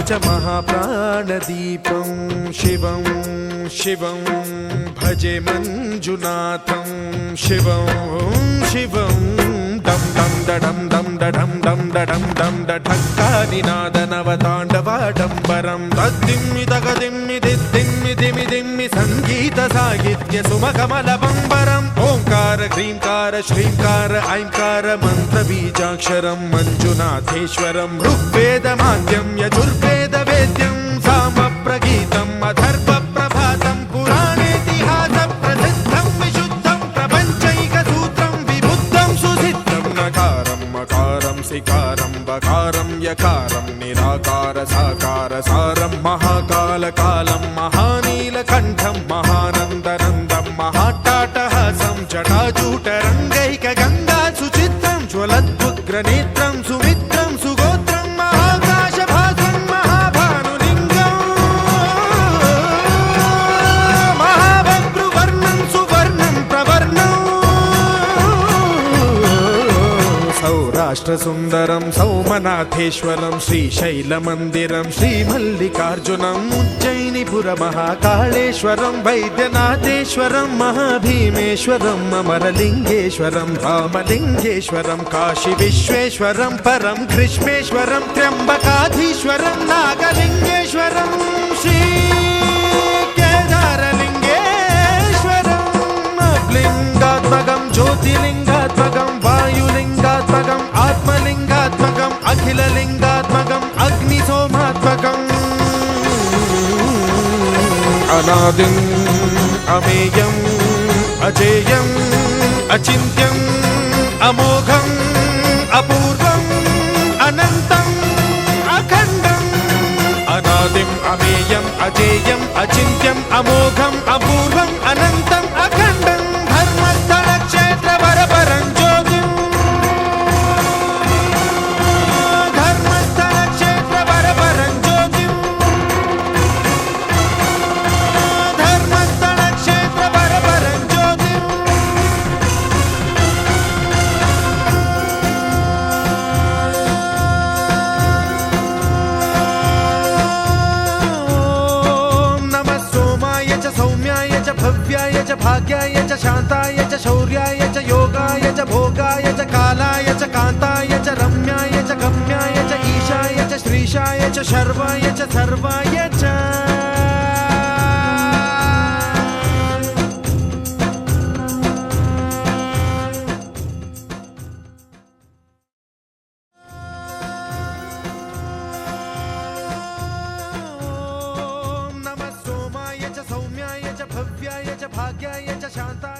च महाप्राणदीपं शिवं शिवं भजे मञ्जुनाथं शिवं शिवं डं डं डडं डं डडं डं डडं डं डढक्कानिनादनवताण्डवाडम्बरं तद्दिम्मि तगदिम्मि दिद्दिम्मि दिमि दिम्मि सङ्गीतसाहित्य सुमकमलबम्बरम् ओङ्कार ह्रीङ्कार श्रीङ्कार ऐङ्कार मन्त्रबीजाक्षरं मञ्जुनाथेश्वरं ऋग्वेदमाद्यं यजुर्वेदवेद्यं सामप्रगीतम् अथर्वप्रभातं पुराणेतिहासप्रसिद्धं विशुद्धं प्रपञ्चैकसूत्रं विबुद्धं सुसिद्धं नकारं मकारं सिकारं बकारं यकारं निराकार साकार सारं महाकालकालं महानीलकण्ठं महानन्दनन्दं महाट्टाटहासं जटाजूटरङ्गैकगङ्गा सुचित्रं ज्वलद्वुग्रनेत्रं सुमित्रं सुगोत्रं महाकाशभासं महाभानुलिङ्गं महाभद्रुवर्णं सुवर्णं प्रवर्णं सौराष्ट्रसुन्दरं सौमनाथेश्वरं श्रीशैलमन्दिरं श्रीमल्लिकार्जुनम् उज्जयिनीपुरमहाकाळेश्वरं वैद्यनाथेश्वरं महाभीमेश्वरम् अमरलिङ्गेश्वरं रामलिङ्गेश्वरं काशीविश्वेश्वरं परं कृष्णेश्वरं त्र्यम्बकाधीश्वरं नागलिङ्गेश्वरं श्रीकेदारलिङ्गेश्वरम् लिङ्गात्मकं ज्योतिलिङ्गात्मकं वायुलिङ्गात्मकम् आत्मलिङ्गात्मकम् अखिललिङ्गात्मकम् अग्निसोमात्मकम् अनादिम् अमेयम् अजेयम् अचिन्त्यम् अमोघम् अपूर्वम् अनन्तम् अखण्डम् अनादिम् अमेयम् अजेयम् अचिन्त्यम् अमोघम् अपूर्वम् अनन्तम् अखण्डम् धर्मस्थलक्षेत्रवरपरं ज्योतिम् धर्मस्थलक्षेत्रवरपरं ज्योतिम् धर्मस्थलक्षेत्रवरपरं ज्योतिम् ॐ नमः सोमाय च सौम्याय च भव्याय च भाग्याय च शान्ताय च शौर्याय च योगाय च भोगाय च कालाय च कान्ताय च रम्याय च गम्याय च ईशाय च श्रीशाय च शर्वाय च सर्वाय च ॐ नमः सोमाय च सौम्याय च भव्याय च भाग्याय च शान्ताय